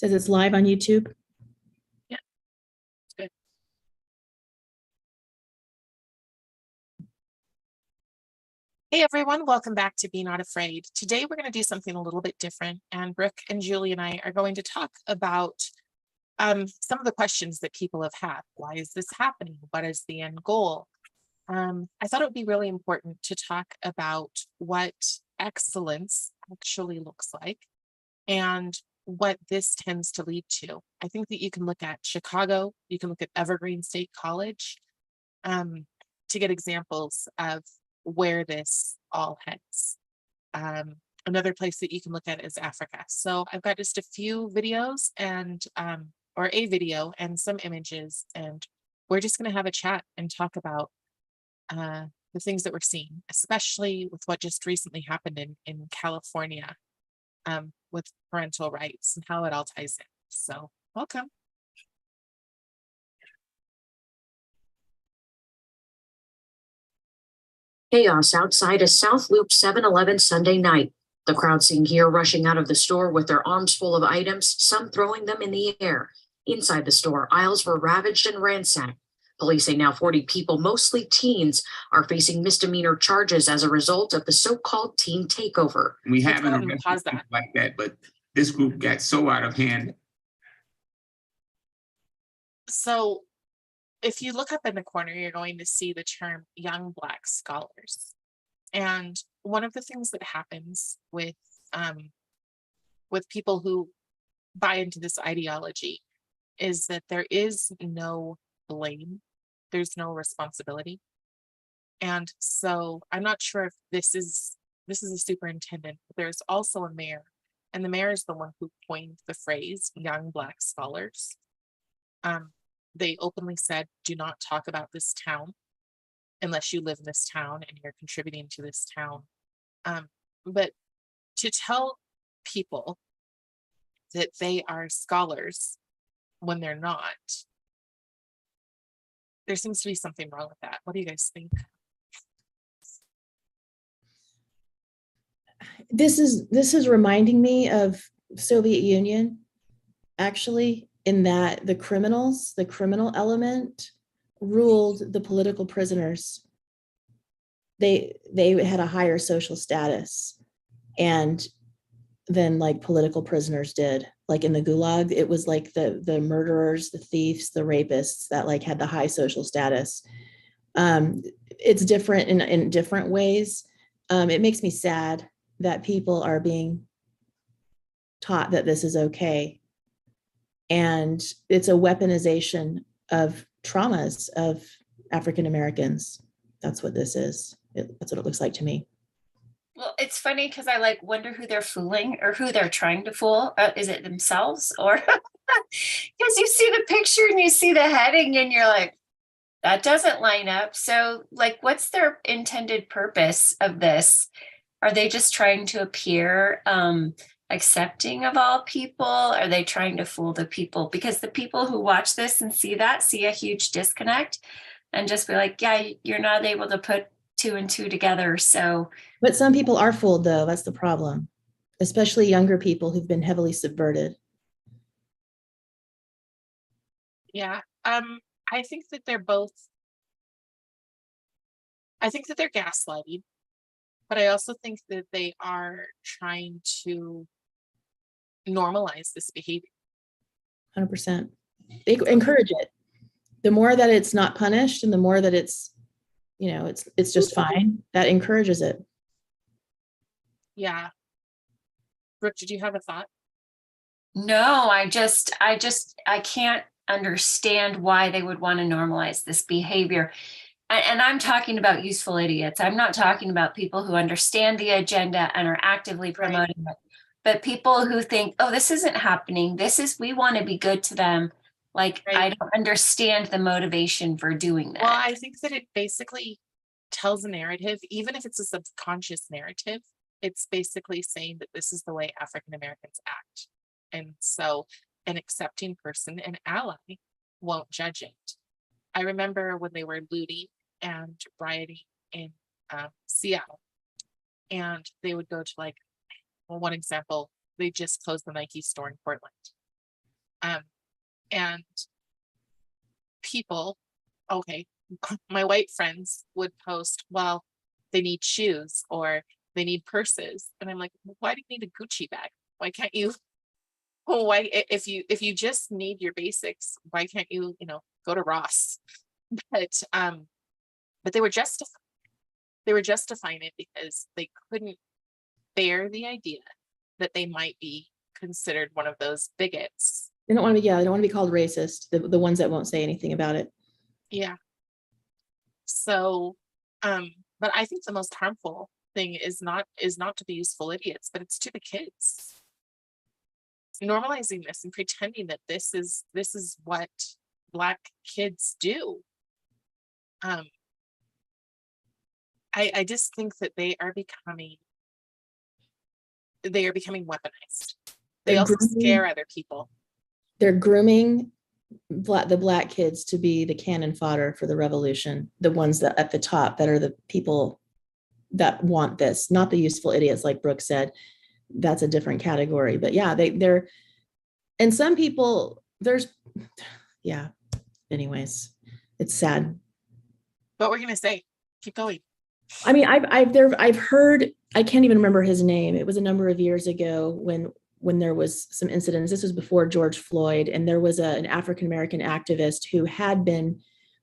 Says it's live on YouTube. Yeah, it's good. Hey everyone, welcome back to Be Not Afraid. Today we're going to do something a little bit different, and Brooke and Julie and I are going to talk about some of the questions that people have had. Why is this happening? What is the end goal? I thought it would be really important to talk about what excellence actually looks like and what this tends to lead to. I think that you can look at Chicago, you can look at Evergreen State College to get examples of where this all heads. Another place that you can look at is Africa. So I've got just a few videos and or a video and some images, and we're just going to have a chat and talk about the things that we're seeing, especially with what just recently happened in California with parental rights and how it all ties in. So welcome. Chaos outside a South Loop 7-Eleven Sunday night. The crowd seen here rushing out of the store with their arms full of items, some throwing them in the air. Inside the store, aisles were ravaged and ransacked. Police say now 40 people, mostly teens, are facing misdemeanor charges as a result of the so-called teen takeover. We haven't arrested people like that, but this group got so out of hand. So if you look up in the corner, you're going to see the term young Black scholars. And one of the things that happens with people who buy into this ideology is that there is no blame, there's no responsibility. And so I'm not sure if this is a superintendent, but there's also a mayor, and the mayor is the one who coined the phrase young Black scholars. They openly said, do not talk about this town unless you live in this town and you're contributing to this town. But to tell people that they are scholars when they're not, there seems to be something wrong with that. What do you guys think? This is reminding me of Soviet Union, actually, in that the criminal element ruled the political prisoners. They had a higher social status and than like political prisoners did. Like in the Gulag, it was like the murderers, the thieves, the rapists that like had the high social status. It's different in different ways. It makes me sad that people are being taught that this is okay. And it's a weaponization of traumas of African Americans. That's what this is. That's what it looks like to me. Well, it's funny because I like wonder who they're fooling or who they're trying to fool. Is it themselves or because you see the picture and you see the heading and you're like, that doesn't line up. So like, what's their intended purpose of this? Are they just trying to appear accepting of all people? Are they trying to fool the people? Because the people who watch this and see that see a huge disconnect and just be like, yeah, you're not able to put 2 and 2 together. So, but some people are fooled though. That's the problem, especially younger people who've been heavily subverted. Yeah, I think that they're gaslighting, but I also think that they are trying to normalize this behavior. 100%. They encourage it. The more that it's not punished and the more that it's, it's just fine, that encourages it. Yeah. Brooke, did you have a thought? No, I can't understand why they would want to normalize this behavior. And I'm talking about useful idiots. I'm not talking about people who understand the agenda and are actively promoting it, but people who think, oh, this isn't happening. We want to be good to them. Like, I don't understand the motivation for doing that. Well, I think that it basically tells a narrative, even if it's a subconscious narrative, it's basically saying that this is the way African Americans act. And so an accepting person, an ally, won't judge it. I remember when they were looting and rioting in Seattle, and they would go to one example, they just closed the Nike store in Portland. And people, okay, my white friends would post, well, they need shoes or they need purses. And I'm like, why do you need a Gucci bag? Why can't you, why, if you just need your basics, why can't you, go to Ross? But they were justifying it because they couldn't bear the idea that they might be considered one of those bigots. They don't want to be, they don't want to be called racist, the ones that won't say anything about it. Yeah. So, but I think the most harmful thing is not to the useful idiots, but it's to the kids. Normalizing this and pretending that this is what Black kids do. I just think that they are becoming weaponized. They also scare other people. They're grooming the Black kids to be the cannon fodder for the revolution, the ones that at the top that are the people that want this, not the useful idiots, like Brooke said. That's a different category. But yeah, they're, and some people, yeah, anyways, it's sad. What we're gonna say, keep going. I mean, I've heard, I can't even remember his name. It was a number of years ago when there was some incidents. This was before George Floyd, and there was an African-American activist who had been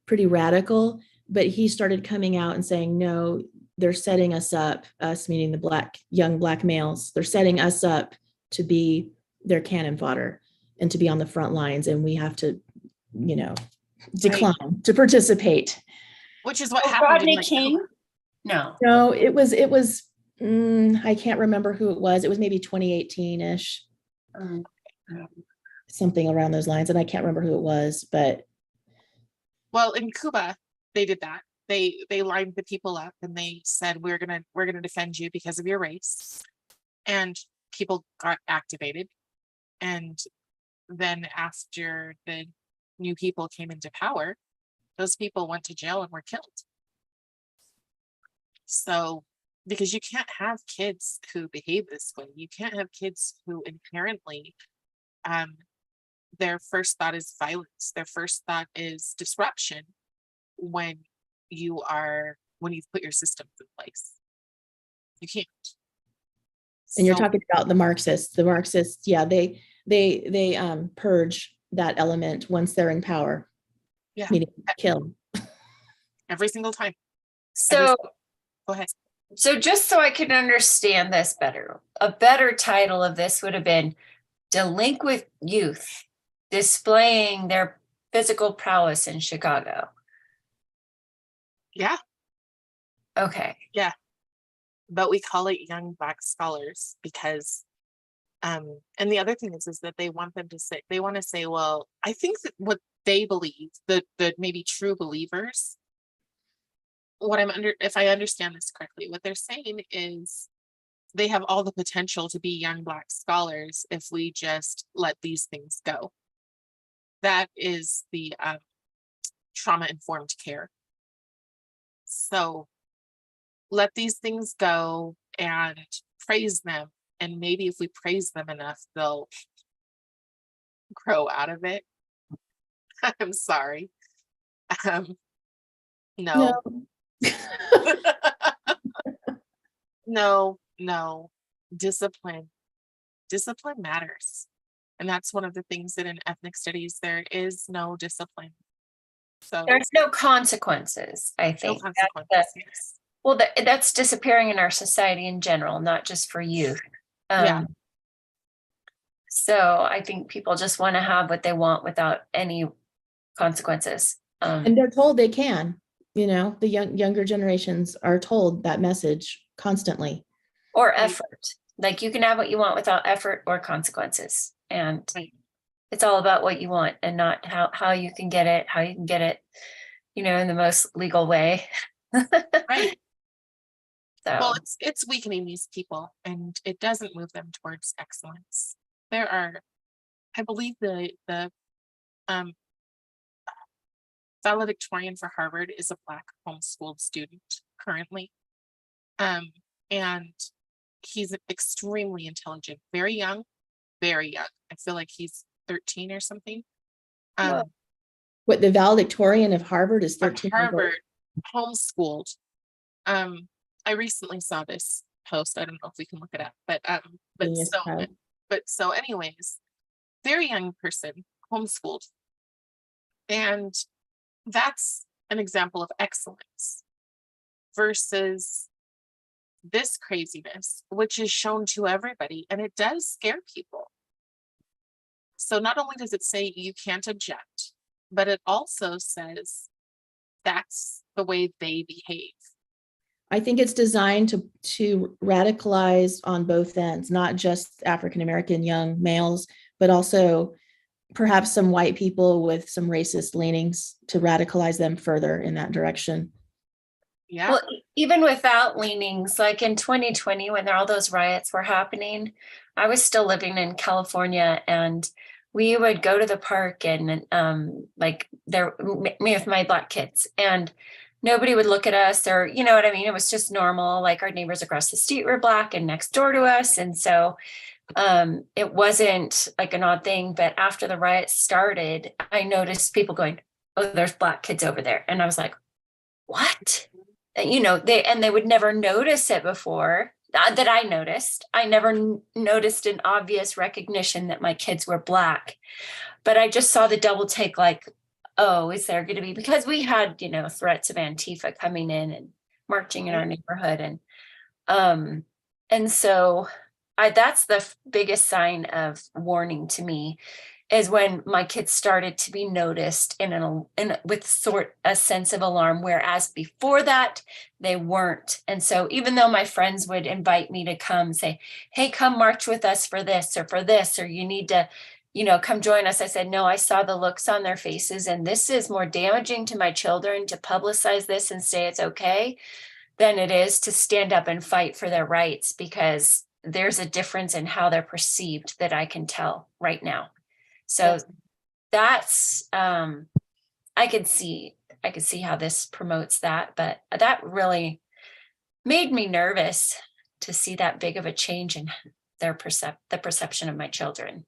pretty radical, but he started coming out and saying, no, they're setting us up, us meaning the young Black males, they're setting us up to be their cannon fodder and to be on the front lines. And we have to, decline to participate. Which is what happened. Rodney King? No, it was, I can't remember who it was. It was maybe 2018-ish, something around those lines. And I can't remember who it was, but. Well, in Cuba, they did that. They lined the people up and they said, we're gonna defend you because of your race. And people got activated. And then after the new people came into power, those people went to jail and were killed. So, because you can't have kids who behave this way. You can't have kids who inherently, their first thought is violence. Their first thought is disruption when you've put your systems in place. You can't. And you're talking about the Marxists. The Marxists, yeah, they purge that element once they're in power. Yeah. Meaning kill. Every single time. So go ahead. So just so I can understand this better, a better title of this would have been Delinquent Youth Displaying Their Physical Prowess in Chicago. Yeah. Okay. Yeah. But we call it young Black scholars because, and the other thing is that they want to say, well, I think that what they believe, the maybe true believers, if I understand this correctly, what they're saying is they have all the potential to be young Black scholars if we just let these things go. That is the trauma-informed care. So let these things go and praise them. And maybe if we praise them enough, they'll grow out of it. I'm sorry. No. No. Discipline matters. And that's one of the things that in ethnic studies, there is no discipline. So there's no consequences, I think. No consequences, yes. Well, that's disappearing in our society in general, not just for youth. Yeah. So I think people just want to have what they want without any consequences. And they're told they can, the younger generations are told that message constantly. Or effort. Like you can have what you want without effort or consequences. And it's all about what you want and not how you can get it, in the most legal way. Right. So. Well, it's weakening these people and it doesn't move them towards excellence. There are, I believe the valedictorian for Harvard is a Black homeschooled student currently. And he's extremely intelligent, very young. I feel like he's 13 or something. Whoa. What, the valedictorian of Harvard is From 13 years old? Harvard, homeschooled. I recently saw this post. I don't know if we can look it up, but Genius child. so anyways, very young person, homeschooled. And that's an example of excellence versus this craziness, which is shown to everybody, and it does scare people. So not only does it say you can't object, but it also says that's the way they behave. I think it's designed to radicalize on both ends, not just African-American young males, but also perhaps some white people with some racist leanings to radicalize them further in that direction. Yeah. Well, even without leanings, like in 2020, when all those riots were happening, I was still living in California, and we would go to the park and like there, me with my Black kids, and nobody would look at us, or you know what I mean? It was just normal. Like our neighbors across the street were Black and next door to us. And so it wasn't like an odd thing. But after the riots started, I noticed people going, "Oh, there's Black kids over there." And I was like, what? You know, they would never notice it before that I noticed. I never noticed an obvious recognition that my kids were Black, but I just saw the double take, like, oh, is there going to be, because we had, you know, threats of Antifa coming in and marching in our neighborhood. And so that's the biggest sign of warning to me, is when my kids started to be noticed with sort a sense of alarm, whereas before that they weren't. And so even though my friends would invite me to come, say, hey, come march with us for this, or you need to, you know, come join us, I said, no, I saw the looks on their faces, and this is more damaging to my children to publicize this and say it's okay than it is to stand up and fight for their rights, because there's a difference in how they're perceived that I can tell right now. So that's, I could see how this promotes that, but that really made me nervous to see that big of a change in the perception of my children.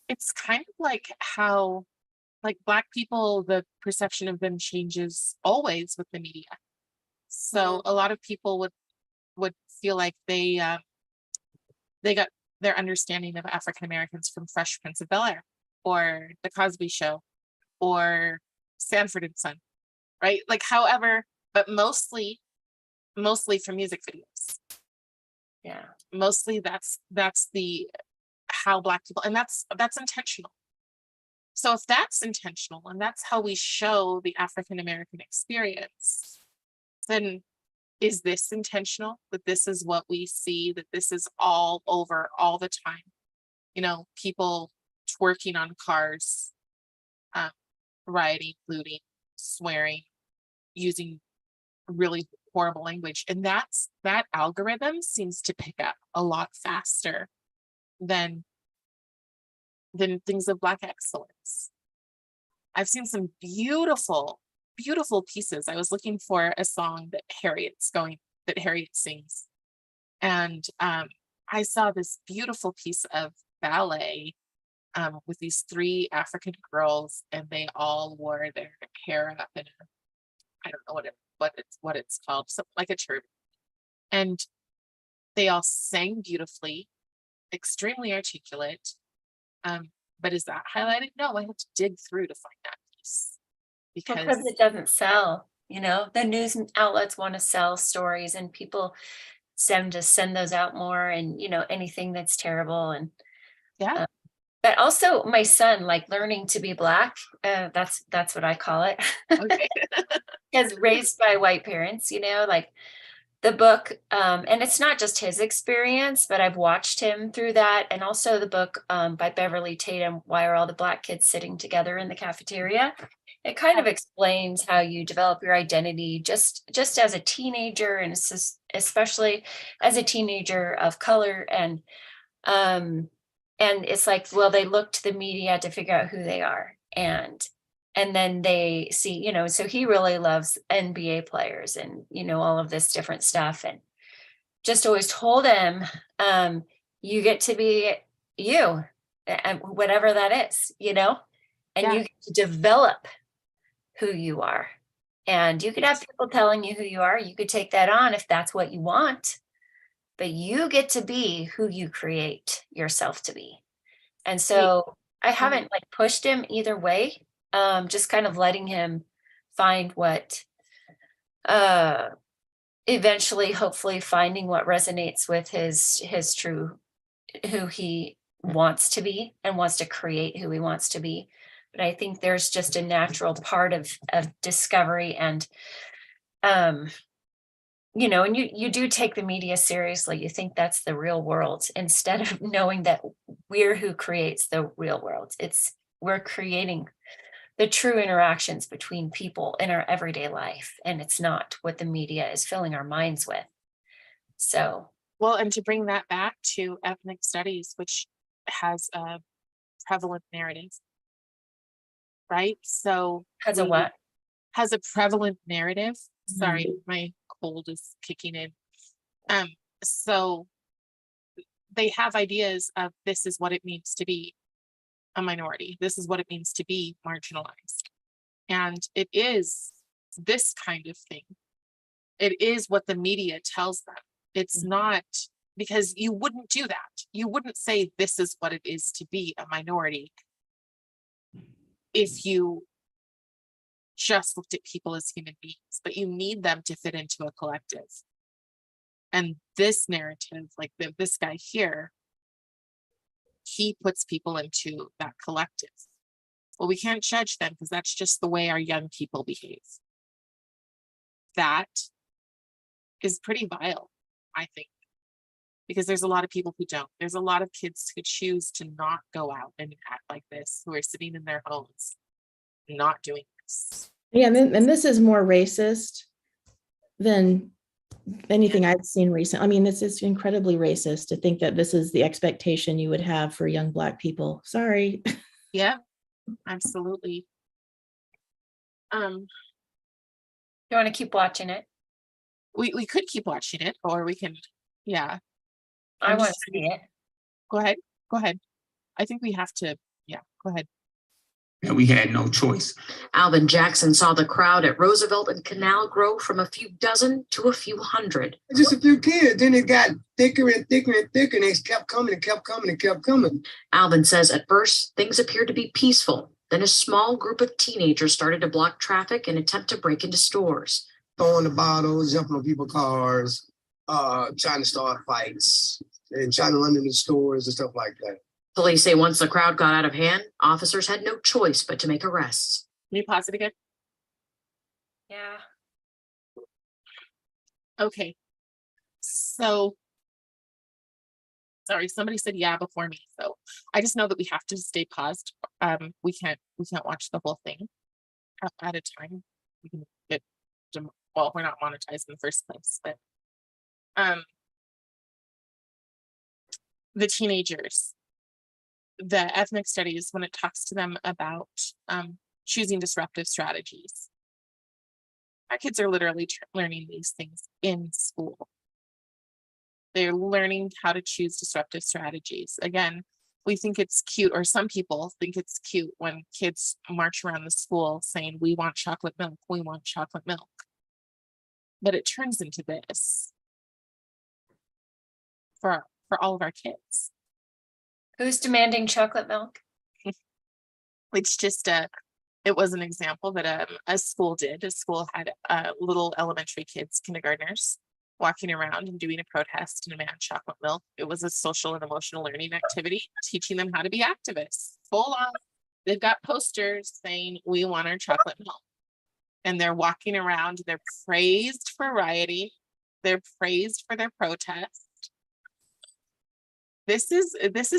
It's kind of like how, like Black people, the perception of them changes always with the media. So a lot of people would feel like they got their understanding of African Americans from Fresh Prince of Bel-Air, or The Cosby Show, or Sanford and Son, right? Like, however, but mostly from music videos. Yeah. Mostly that's the how Black people, and that's intentional. So if that's intentional and that's how we show the African American experience, then is this intentional? That this is what we see, that this is all over all the time? You know, people twerking on cars, rioting, looting, swearing, using really horrible language. And that algorithm seems to pick up a lot faster than things of Black excellence. I've seen some beautiful pieces. I was looking for a song that Harriet sings. And I saw this beautiful piece of ballet with these 3 African girls, and they all wore their hair up in I don't know what it's called, something like a turban. And they all sang beautifully, extremely articulate. But is that highlighted? No, I had to dig through to find that piece. Because it doesn't sell, you know, the news outlets want to sell stories, and people send those out more, and, you know, anything that's terrible. And yeah. But also my son, like, learning to be Black, that's what I call it. Okay. Because raised by white parents, you know, like the book, and it's not just his experience, but I've watched him through that. And also the book by Beverly Tatum, Why Are All the Black Kids Sitting Together in the Cafeteria? It kind of explains how you develop your identity just as a teenager, and especially as a teenager of color. And it's like, well, they look to the media to figure out who they are. And then they see, you know, so he really loves NBA players and, you know, all of this different stuff. And just always told him, you get to be you. and whatever that is, you know, and you get to develop who you are. And you could have people telling you who you are. You could take that on if that's what you want, but you get to be who you create yourself to be. And so I haven't like pushed him either way. Just kind of letting him find what, eventually, hopefully finding what resonates with his true, who he wants to be and wants to create who he wants to be. But I think there's just a natural part of discovery and, you know, and you do take the media seriously. You think that's the real world instead of knowing that we're who creates the real world. We're creating the true interactions between people in our everyday life. And it's not what the media is filling our minds with. So. Well, and to bring that back to ethnic studies, which has a prevalent narrative, right? So Has a what? Has a prevalent narrative. Sorry, my cold is kicking in. So they have ideas of this is what it means to be a minority. This is what it means to be marginalized. And it is this kind of thing. It is what the media tells them. It's not, because you wouldn't do that. You wouldn't say this is what it is to be a minority if you just looked at people as human beings, but you need them to fit into a collective. And this narrative, like this guy here, he puts people into that collective. Well, we can't judge them because that's just the way our young people behave. That is pretty vile, I think, because there's a lot of people who don't. There's a lot of kids who choose to not go out and act like this, who are sitting in their homes, not doing this. Yeah, and this is more racist than anything I've seen recently. I mean, this is incredibly racist to think that this is the expectation you would have for young Black people. Sorry. Yeah, absolutely. You want to keep watching it? We could keep watching it, or we can, yeah. I want to see it. Go ahead. I think we have to, yeah, go ahead. And we had no choice. Alvin Jackson saw the crowd at Roosevelt and Canal grow from a few dozen to a few hundred. Just a few kids. Then it got thicker and thicker and thicker, and they kept coming and kept coming and kept coming. Alvin says at first things appeared to be peaceful. Then a small group of teenagers started to block traffic and attempt to break into stores. Throwing the bottles, jumping on people's cars, trying to start fights, and trying to run into stores and stuff like that. Police say once the crowd got out of hand, officers had no choice but to make arrests. Can you pause it again? Yeah. Okay. So, sorry, somebody said yeah before me. So I just know that we have to stay paused. We can't watch the whole thing at a time. We can get, well, we're not monetized in the first place, but the teenagers, the ethnic studies, when it talks to them about choosing disruptive strategies, our kids are literally learning these things in school. They're learning how to choose disruptive strategies. Again, we think it's cute, or some people think it's cute when kids march around the school saying, we want chocolate milk, we want chocolate milk. But it turns into this for all of our kids. Who's demanding chocolate milk? It's just it was an example that a school did. A school had little elementary kids, kindergartners, walking around and doing a protest to demand chocolate milk. It was a social and emotional learning activity, teaching them how to be activists. Full on, they've got posters saying, we want our chocolate milk. And they're walking around, they're praised for rioting, they're praised for their protest. This is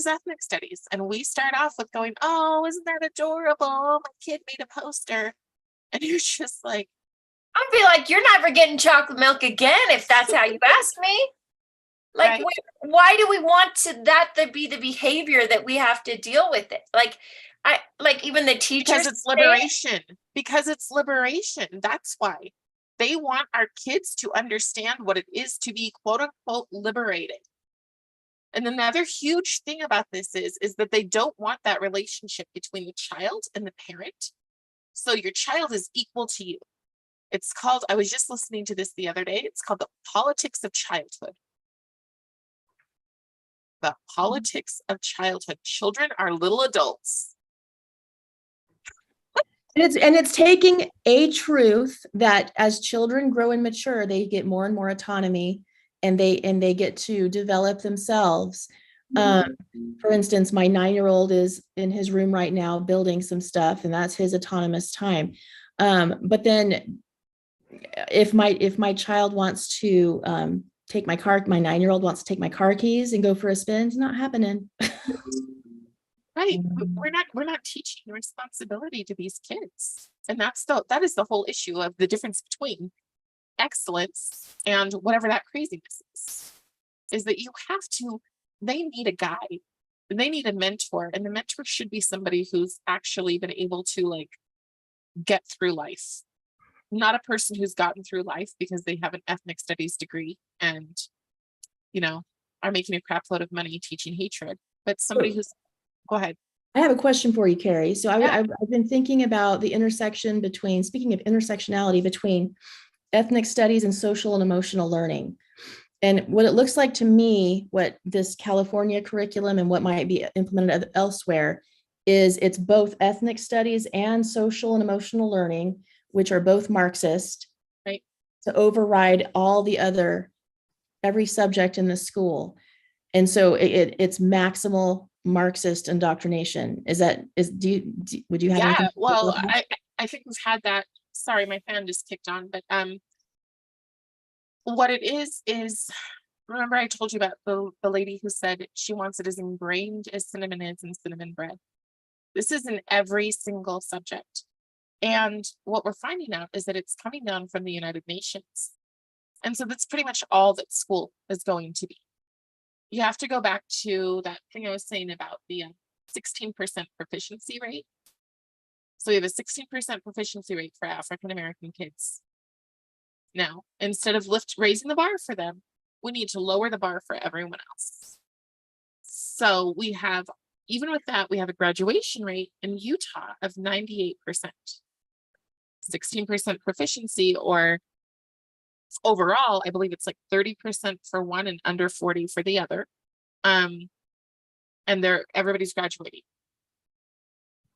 ethnic studies. And we start off with going, oh, isn't that adorable? My kid made a poster. And you're just like, I'd be like, you're never getting chocolate milk again if that's how you ask me. Like, right. Why do we want that to be the behavior that we have to deal with it? Like even the teachers. Because it's liberation. Because it's liberation. That's why. They want our kids to understand what it is to be quote unquote liberated. And then the other huge thing about this is that they don't want that relationship between the child and the parent. So your child is equal to you. It's called, I was just listening to this the other day, it's called the politics of childhood. The politics of childhood. Children are little adults. And it's taking a truth that as children grow and mature, they get more and more autonomy, and they get to develop themselves. For instance, my 9-year-old is in his room right now building some stuff, and that's his autonomous time. But then if my child wants to take my 9-year-old wants to take my car keys and go for a spin, it's not happening. Right. We're not teaching the responsibility to these kids. And that is the whole issue of the difference between excellence and whatever that craziness is that they need a guide, they need a mentor, and the mentor should be somebody who's actually been able to like get through life, not a person who's gotten through life because they have an ethnic studies degree and, are making a crap load of money teaching hatred, but somebody who's, go ahead. I have a question for you, Carrie. So I've been thinking about the intersection between, speaking of intersectionality between ethnic studies and social and emotional learning. And what it looks like to me, what this California curriculum and what might be implemented elsewhere is it's both ethnic studies and social and emotional learning, which are both Marxist, right, to override every subject in the school. And so it's maximal Marxist indoctrination. Would you have anything? Yeah, well, I think we've had that. Sorry, my fan just kicked on, but what it is remember I told you about the lady who said she wants it as ingrained as cinnamon is in cinnamon bread. This is in every single subject. And what we're finding out is that it's coming down from the United Nations. And so that's pretty much all that school is going to be. You have to go back to that thing I was saying about the 16% proficiency rate. So we have a 16% proficiency rate for African-American kids. Now, instead of raising the bar for them, we need to lower the bar for everyone else. So we have, even with that, we have a graduation rate in Utah of 98%. 16% proficiency, or overall, I believe it's like 30% for one and under 40 for the other. And everybody's graduating.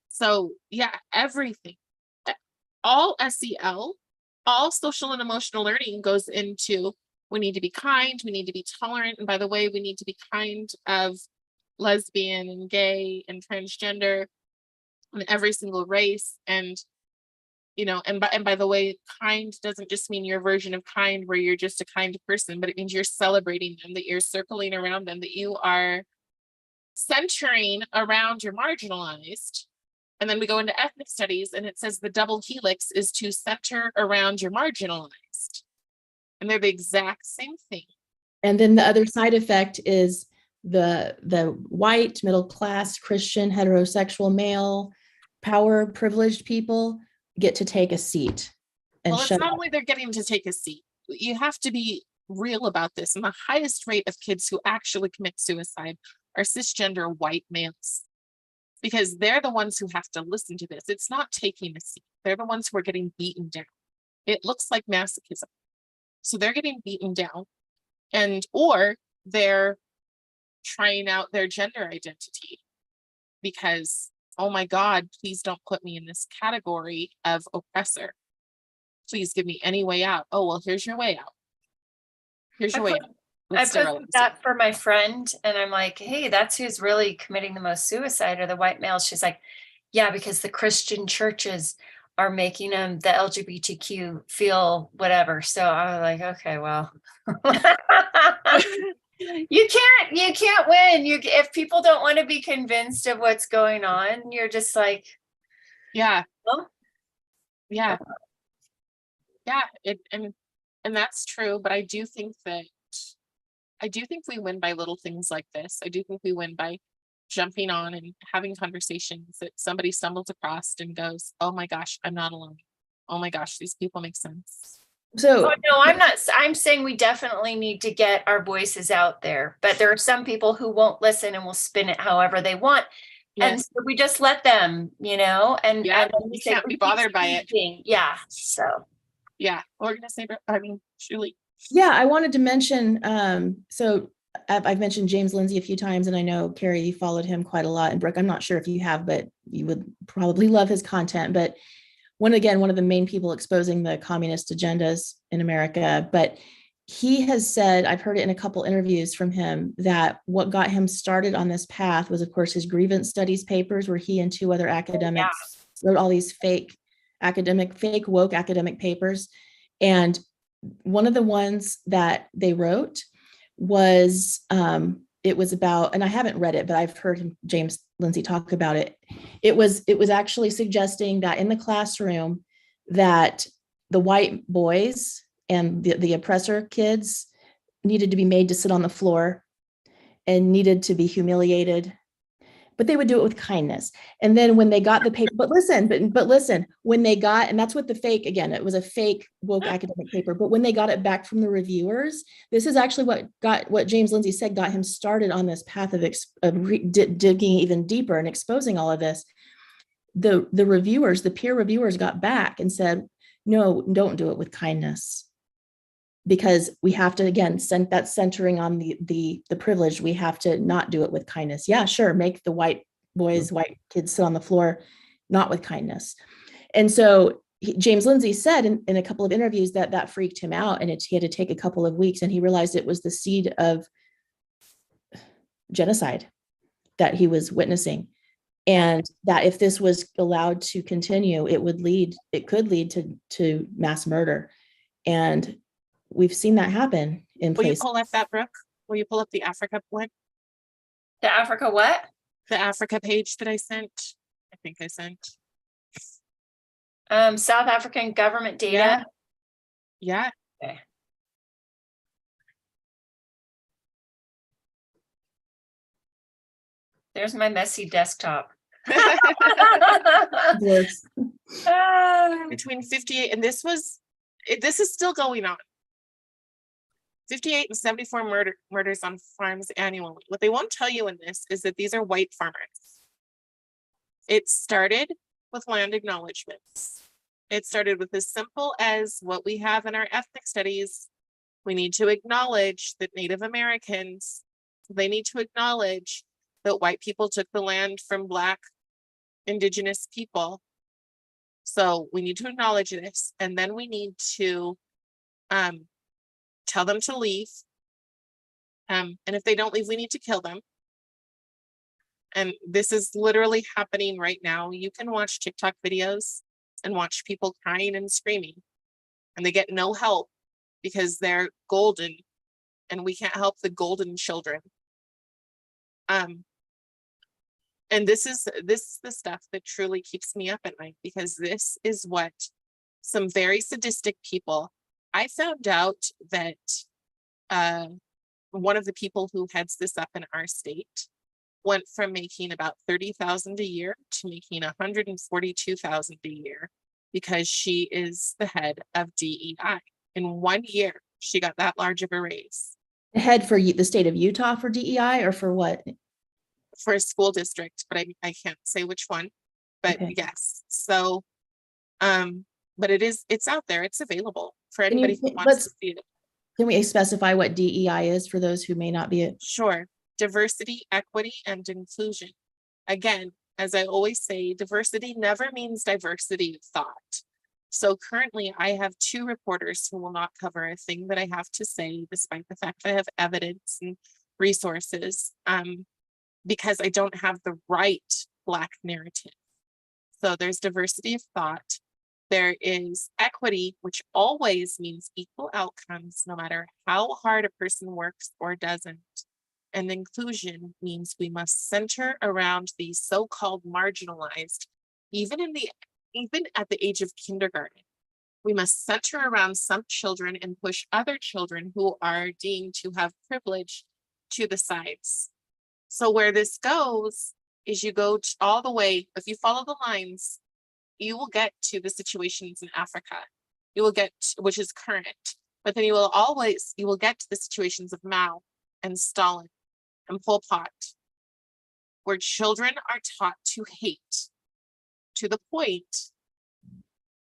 So yeah, everything, all SEL, all social and emotional learning goes into, we need to be kind, we need to be tolerant. And by the way, we need to be kind of lesbian and gay and transgender and every single race. And and by the way, kind doesn't just mean your version of kind where you're just a kind person, but it means you're celebrating them, that you're circling around them, that you are centering around your marginalized. And then we go into ethnic studies and it says the double helix is to center around your marginalized. And they're the exact same thing. And then the other side effect is the white, middle class, Christian, heterosexual, male, power, privileged people get to take a seat. And well, it's not only they're getting to take a seat. You have to be real about this. And the highest rate of kids who actually commit suicide are cisgender white males, because they're the ones who have to listen to this. It's not taking a seat. They're the ones who are getting beaten down. It looks like masochism. So they're getting beaten down, or they're trying out their gender identity because, oh my God, please don't put me in this category of oppressor. Please give me any way out. Oh, well, here's your way out. Here's your way out. I put that for my friend and I'm like, hey, that's who's really committing the most suicide, are the white males. She's like, yeah, because the Christian churches are making them, the LGBTQ, feel whatever. So I was like, okay, well, you can't win. If people don't want to be convinced of what's going on, you're just like, yeah, well, yeah, and that's true. But I do think we win by little things like this. I do think we win by jumping on and having conversations that somebody stumbles across and goes, oh my gosh, I'm not alone. Oh my gosh, these people make sense. So Oh, no, I'm not, I'm saying we definitely need to get our voices out there, but there are some people who won't listen and will spin it however they want. And Yes. so we just let them, and, Yeah, and then we say, can't be keep bothered by it. speaking. Yeah, so. Yeah, we're gonna say, I mean, Julie. yeah, I wanted to mention, so I've mentioned James Lindsay a few times, and I know Carrie, you followed him quite a lot. And Brooke, I'm not sure if you have, but you would probably love his content. But one of the main people exposing the communist agendas in America. But he has said, I've heard it in a couple interviews from him, that what got him started on this path was, of course, his grievance studies papers, where he and two other academics wrote all these fake woke academic papers. And one of the ones that they wrote was it was about, and I haven't read it, but I've heard James Lindsay talk about it. It was actually suggesting that in the classroom, that the white boys and the oppressor kids needed to be made to sit on the floor and needed to be humiliated, but they would do it with kindness. And then when they got the paper, but listen, when they got, and that's what the fake, again, it was a fake woke academic paper, but when they got it back from the reviewers, this is actually what James Lindsay said got him started on this path of digging even deeper and exposing all of this. The reviewers, the peer reviewers, got back and said, no, don't do it with kindness, because we have to, again, that's centering on the privilege. We have to not do it with kindness. Yeah, sure, make the white boys, white kids sit on the floor, not with kindness. And so James Lindsay said in a couple of interviews that freaked him out, and he had to take a couple of weeks, and he realized it was the seed of genocide that he was witnessing. And that if this was allowed to continue, it could lead to mass murder. And we've seen that happen in Will you places. pull up that, Brooke? Will you pull up the Africa one? The Africa what? The Africa page that I sent? I think I sent. South African government data. Yeah. Okay. There's my messy desktop. Yes. Between 58, and this is still going on. 58 and 74 murders on farms annually. What they won't tell you in this is that these are white farmers. It started with land acknowledgements. It started with as simple as what we have in our ethnic studies. We need to acknowledge that Native Americans, they need to acknowledge that white people took the land from Black Indigenous people. So we need to acknowledge this, and then we need to tell them to leave. And if they don't leave, we need to kill them. And this is literally happening right now. You can watch TikTok videos and watch people crying and screaming, and they get no help because they're golden, and we can't help the golden children. And this is the stuff that truly keeps me up at night, because this is what some very sadistic people. I found out that one of the people who heads this up in our state went from making about $30,000 a year to making $142,000 a year, because she is the head of DEI. In 1 year, she got that large of a raise. Head for the state of Utah for DEI, or for what? For a school district, but I can't say which one. But okay. Yes. So, but it's out there. It's available for anybody who wants to see it. Can we specify what DEI is for those who may not be it? Sure. Diversity, equity, and inclusion. Again, as I always say, diversity never means diversity of thought. So currently I have 2 reporters who will not cover a thing that I have to say, despite the fact that I have evidence and resources, because I don't have the right Black narrative. So there's diversity of thought. There is equity, which always means equal outcomes, no matter how hard a person works or doesn't. And inclusion means we must center around the so-called marginalized, even at the age of kindergarten. We must center around some children and push other children who are deemed to have privilege to the sides. So where this goes is you go all the way, if you follow the lines, you will get to the situations in Africa. You will get, which is current, but then you will get to the situations of Mao and Stalin and Pol Pot, where children are taught to hate to the point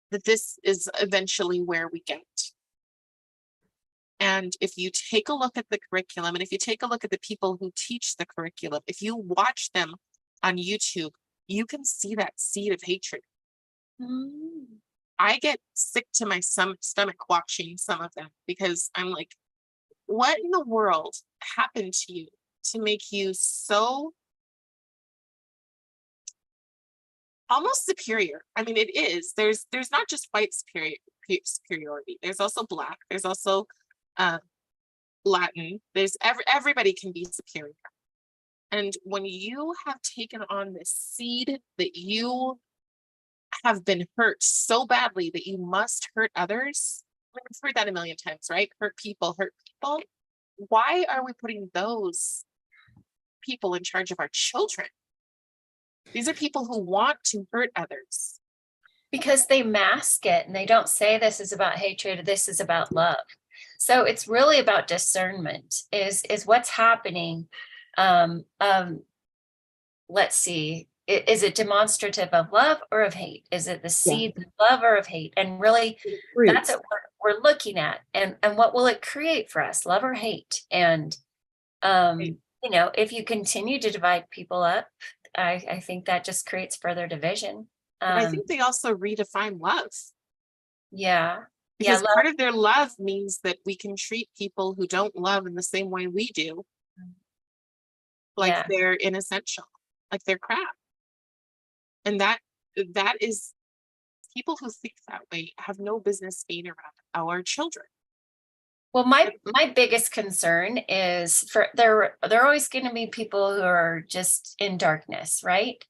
that this is eventually where we get. And if you take a look at the curriculum, and if you take a look at the people who teach the curriculum, if you watch them on YouTube, you can see that seed of hatred. I get sick to my stomach watching some of them, because I'm like, what in the world happened to you to make you so almost superior? I mean, it is. There's not just white superiority. There's also Black. There's also Latin. There's everybody can be superior. And when you have taken on this seed that you have been hurt so badly that you must hurt others, I mean, I've heard that a million times, right? Hurt people. Why are we putting those people in charge of our children? These are people who want to hurt others. Because they mask it and they don't say this is about hatred, this is about love. So it's really about discernment is what's happening. Let's see, is it demonstrative of love or of hate? Is it the seed of love or of hate? And really, that's what we're looking at. And what will it create for us, love or hate? And, you know, if you continue to divide people up, I think that just creates further division. But I think they also redefine love. Yeah. Because part of their love means that we can treat people who don't love in the same way we do, like they're inessential, like they're crap. And that is, people who think that way have no business being around our children. Well, my biggest concern is there are always going to be people who are just in darkness, right?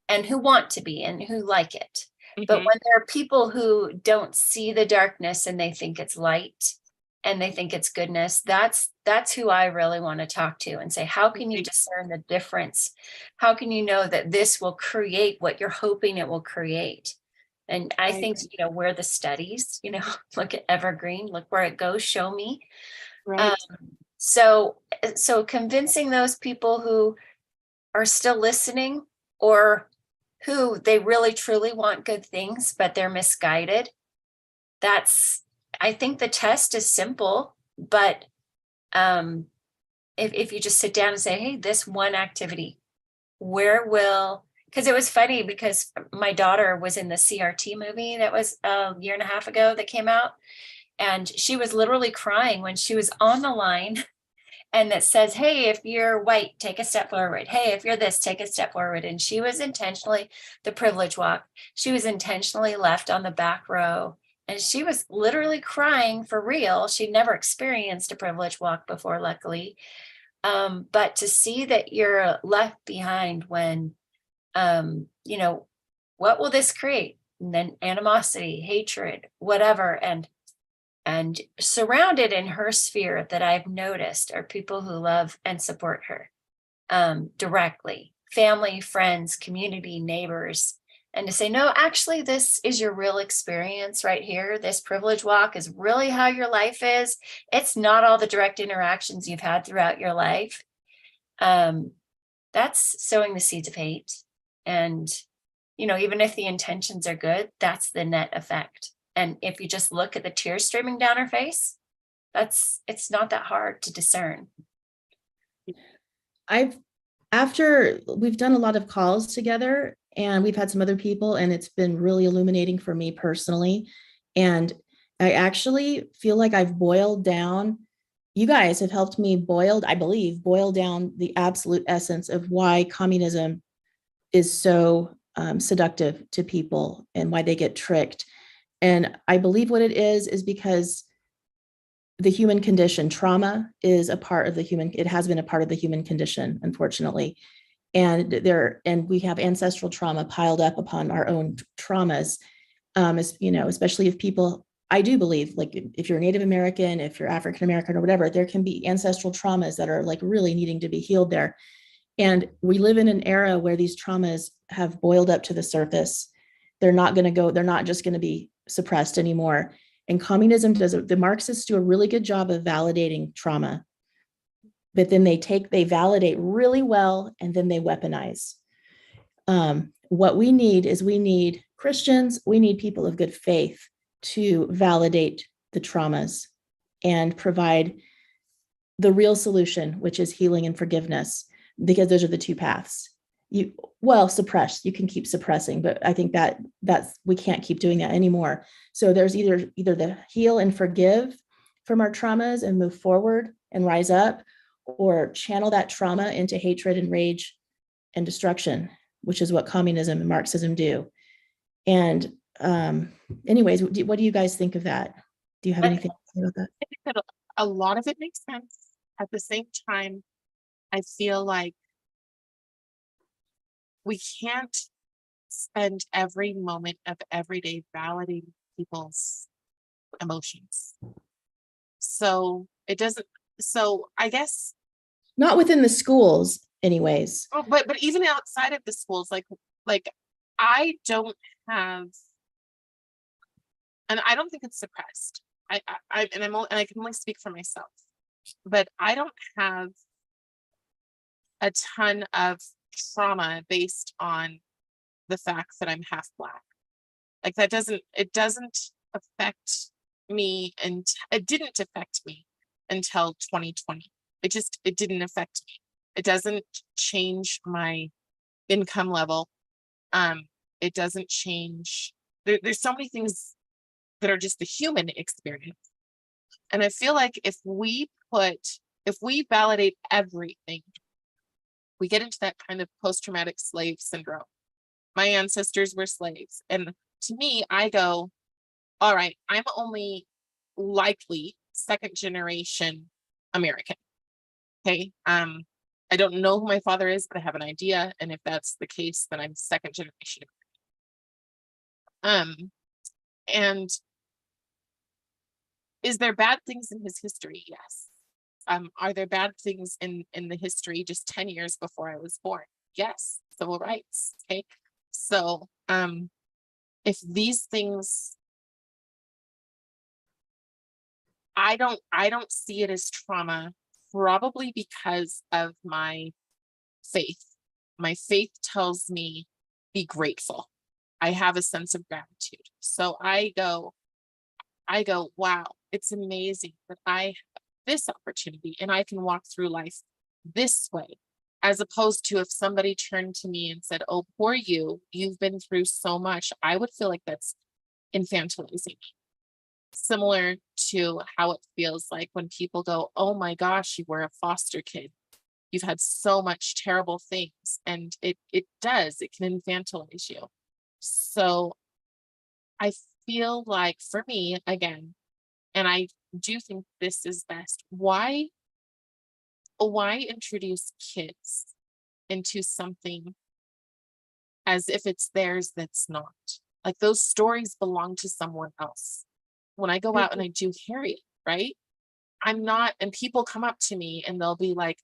And who want to be and who like it. But when there are people who don't see the darkness and they think it's light and they think it's goodness, that's who I really want to talk to and say, how can you discern the difference? How can you know that this will create what you're hoping it will create? And I think, you know, where the studies, you know, look at Evergreen, look where it goes, show me. Right. So convincing those people who are still listening or who they really truly want good things, but they're misguided. I think the test is simple, but if you just sit down and say, hey, this one activity, because it was funny because my daughter was in the CRT movie that was a year and a half ago that came out. And she was literally crying when she was on the line and that says, hey, if you're white, take a step forward. Hey, if you're this, take a step forward. And she was intentionally, the privilege walk, she was intentionally left on the back row. And she was literally crying for real. She'd never experienced a privilege walk before, luckily. But to see that you're left behind when, you know, what will this create? And then animosity, hatred, whatever. And surrounded in her sphere that I've noticed are people who love and support her directly, family, friends, community, neighbors, and to say, no, actually, this is your real experience right here. This privilege walk is really how your life is. It's not all the direct interactions you've had throughout your life. That's sowing the seeds of hate. And, you know, even if the intentions are good, that's the net effect. And if you just look at the tears streaming down her face, it's not that hard to discern. After we've done a lot of calls together and we've had some other people, and it's been really illuminating for me personally. And I actually feel like I've boiled down, you guys have helped me boil down the absolute essence of why communism is so seductive to people and why they get tricked. And I believe what it is because the human condition, trauma is a part of it has been a part of the human condition, unfortunately. And we have ancestral trauma piled up upon our own traumas, as you know, especially if people, I do believe, like if you're Native American, if you're African American or whatever, there can be ancestral traumas that are like really needing to be healed there. And we live in an era where these traumas have boiled up to the surface. They're not just going to be suppressed anymore. And communism the Marxists do a really good job of validating trauma, but then they validate really well, and then they weaponize. What we need Christians, we need people of good faith to validate the traumas and provide the real solution, which is healing and forgiveness, because those are the two paths. Suppress, you can keep suppressing, but I think that's we can't keep doing that anymore. So there's either the heal and forgive from our traumas and move forward and rise up, or channel that trauma into hatred and rage and destruction, which is what communism and Marxism do. And anyways, what do you guys think of that? Do you have anything to say about that? I think that a lot of it makes sense. At the same time, I feel like we can't spend every moment of every day validating people's emotions. So it doesn't, so I guess. Not within the schools anyways. Oh, but even outside of the schools, like I don't have, and I don't think it's suppressed. I can only speak for myself, but I don't have a ton of trauma based on the fact that I'm half Black. Like it doesn't affect me, and it didn't affect me until 2020. It didn't affect me. It doesn't change my income level. It doesn't change. There's so many things that are just the human experience. And I feel like if we validate everything, we get into that kind of post-traumatic slave syndrome. My ancestors were slaves. And to me, I go, all right, I'm only likely second generation American. Okay. I don't know who my father is, but I have an idea. And if that's the case, then I'm second generation American. And is there bad things in his history? Yes. Are there bad things in the history just 10 years before I was born? Yes. Civil rights. Okay. So if these things, I don't see it as trauma, probably because of my faith. My faith tells me be grateful. I have a sense of gratitude. So I go, wow, it's amazing that I have this opportunity and I can walk through life this way, as opposed to if somebody turned to me and said, oh, poor you've been through so much, I would feel like that's infantilizing. Similar to how it feels like when people go, oh my gosh, you were a foster kid. You've had so much terrible things. And it can infantilize you. So I feel like for me, again, and I do think this is best, why introduce kids into something as if it's theirs that's not? Like those stories belong to someone else. When I go out and I do Harriet, right? I'm not, and people come up to me and they'll be like,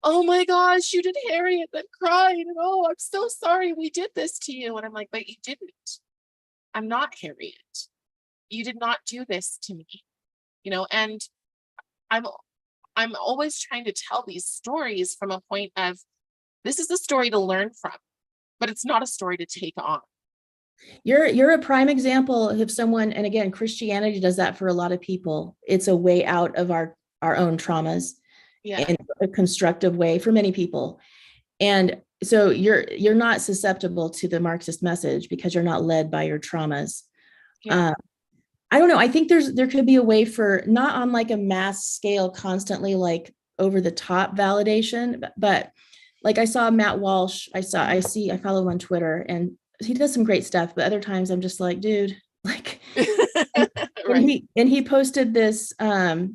oh my gosh, you did Harriet, then cried, and oh, I'm so sorry we did this to you. And I'm like, but you didn't. I'm not Harriet. You did not do this to me, and I'm always trying to tell these stories from a point of, this is a story to learn from, but it's not a story to take on. You're a prime example of someone, and again, Christianity does that for a lot of people. It's a way out of our own traumas, in a constructive way for many people. And so you're not susceptible to the Marxist message because you're not led by your traumas. I don't know. I think there could be a way for, not on like a mass scale, constantly like over the top validation, but like I saw Matt Walsh, I follow him on Twitter, and he does some great stuff, but other times I'm just like, dude, like, right. and he posted this,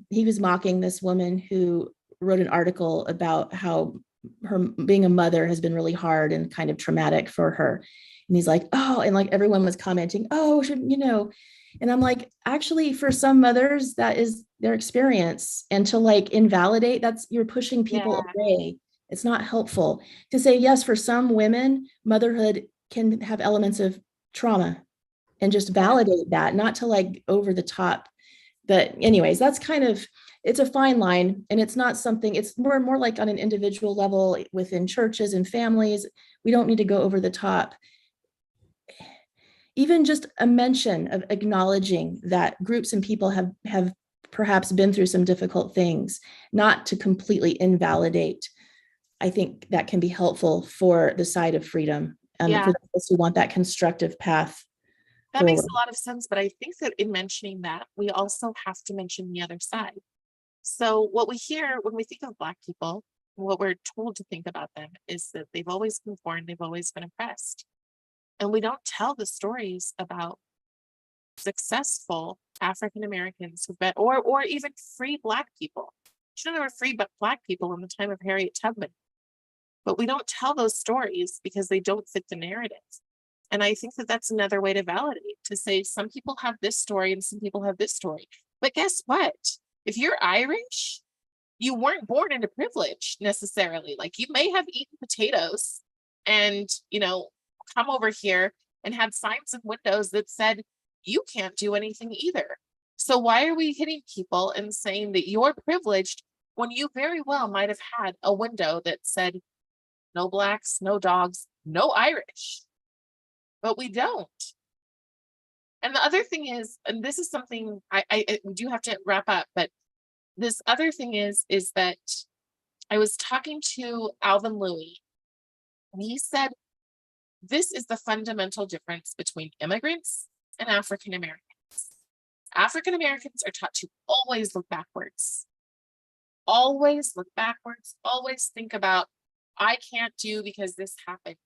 he was mocking this woman who wrote an article about how her being a mother has been really hard and kind of traumatic for her. And he's like, oh, and like everyone was commenting, oh, and I'm like, actually, for some mothers, that is their experience. And to like invalidate, you're pushing people away. It's not helpful to say, yes, for some women, motherhood can have elements of trauma and just validate that, not to like over the top. But anyways, that's kind of, it's a fine line, and it's not something, it's more like on an individual level within churches and families. We don't need to go over the top. Even just a mention of acknowledging that groups and people have perhaps been through some difficult things, not to completely invalidate. I think that can be helpful for the side of freedom, Yeah. for those who want that constructive path. That makes forward. a lot of sense, but I think that in mentioning that, we also have to mention the other side. So what we hear when we think of Black people, what we're told to think about them is that they've always been born, they've always been oppressed. And we don't tell the stories about successful African Americans who've been, or even free Black people. You know, there were free Black people in the time of Harriet Tubman. But we don't tell those stories because they don't fit the narrative. And I think that that's another way to validate, to say some people have this story and some people have this story. But guess what? If you're Irish, you weren't born into privilege necessarily. Like, you may have eaten potatoes and, you know, come over here and had signs in windows that said, you can't do anything either. So why are we hitting people and saying that you're privileged when you very well might have had a window that said, no Blacks, no dogs, no Irish? But we don't. And the other thing is, and this is something we do have to wrap up, but this other thing is that I was talking to Alvin Louis, and he said, this is the fundamental difference between immigrants and African Americans. African Americans are taught to always look backwards. Always look backwards, always think about, I can't do because this happened.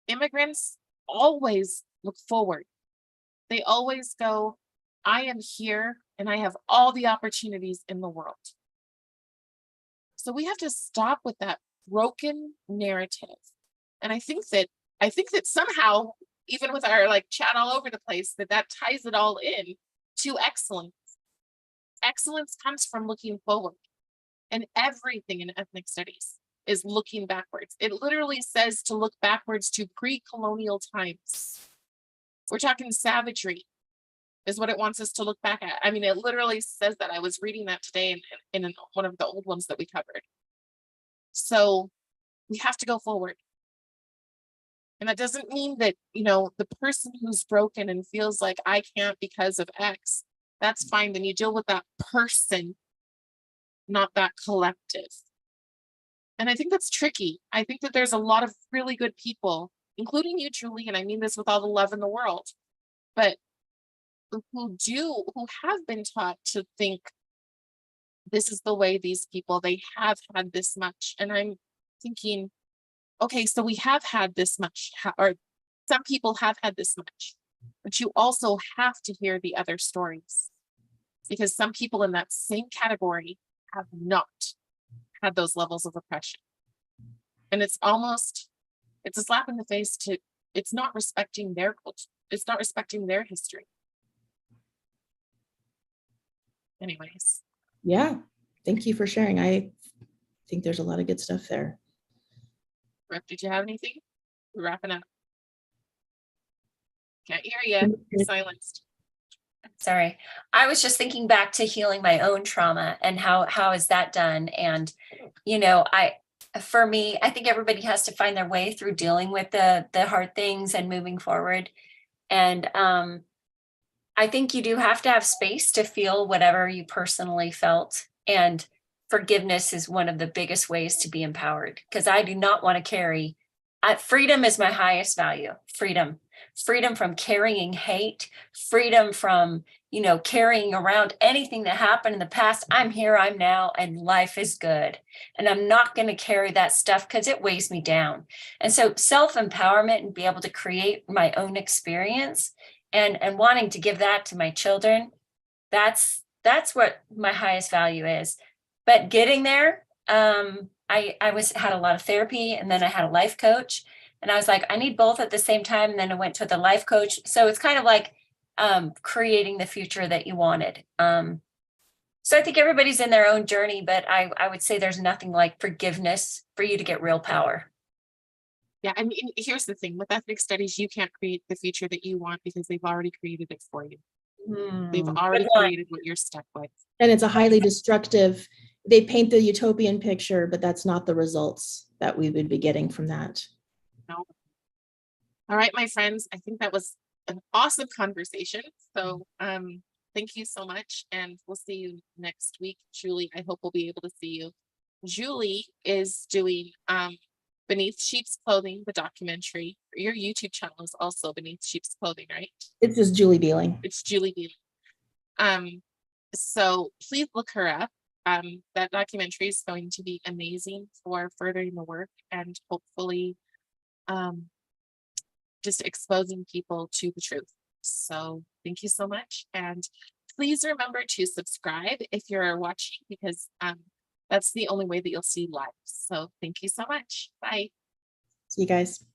Immigrants always look forward. They always go, I am here and I have all the opportunities in the world. So we have to stop with that broken narrative. And I think that somehow, even with our like chat all over the place, that ties it all in to excellence. Excellence comes from looking forward. And everything in ethnic studies is looking backwards. It literally says to look backwards to pre-colonial times. We're talking savagery is what it wants us to look back at. I mean, it literally says that. I was reading that today in one of the old ones that we covered. So we have to go forward. And that doesn't mean that, you know, the person who's broken and feels like I can't because of X, that's fine. Then you deal with that person, not that collective. And I think that's tricky. I think that there's a lot of really good people, including you, Julie, and I mean this with all the love in the world, but who have been taught to think this is the way these people, they have had this much. And I'm thinking, okay, so we have had this much, or some people have had this much, but you also have to hear the other stories, because some people in that same category have not had those levels of oppression. And it's a slap in the face to, it's not respecting their culture. It's not respecting their history. Anyways. Yeah, thank you for sharing. I think there's a lot of good stuff there. Brooke, did you have anything? We're wrapping up. Can't hear you. You're silenced. Sorry. I was just thinking back to healing my own trauma and how is that done? And, you know, for me, I think everybody has to find their way through dealing with the hard things and moving forward. And I think you do have to have space to feel whatever you personally felt. And forgiveness is one of the biggest ways to be empowered, because I do not want to carry, freedom is my highest value. Freedom from carrying hate, freedom from, you know, carrying around anything that happened in the past. I'm here, I'm now, and life is good. And I'm not going to carry that stuff because it weighs me down. And so self-empowerment and be able to create my own experience and wanting to give that to my children, that's what my highest value is. But getting there, I had a lot of therapy, and then I had a life coach, and I was like, I need both at the same time. And then I went to the life coach. So it's kind of like creating the future that you wanted. So I think everybody's in their own journey, but I would say there's nothing like forgiveness for you to get real power. Yeah, I mean, here's the thing with ethnic studies, you can't create the future that you want because they've already created it for you. They've already Good point. created what you're stuck with. And it's a highly destructive, they paint the utopian picture, but that's not the results that we would be getting from that. No. All right, my friends, I think that was an awesome conversation. So thank you so much. And we'll see you next week. Julie, I hope we'll be able to see you. Julie is doing Beneath Sheep's Clothing, the documentary. Your YouTube channel is also Beneath Sheep's Clothing, right? It's just Julie Beeling. It's Julie Beeling. So please look her up. That documentary is going to be amazing for furthering the work and hopefully just exposing people to the truth. So thank you so much. And please remember to subscribe if you're watching, because that's the only way that you'll see live. So thank you so much. Bye. See you guys.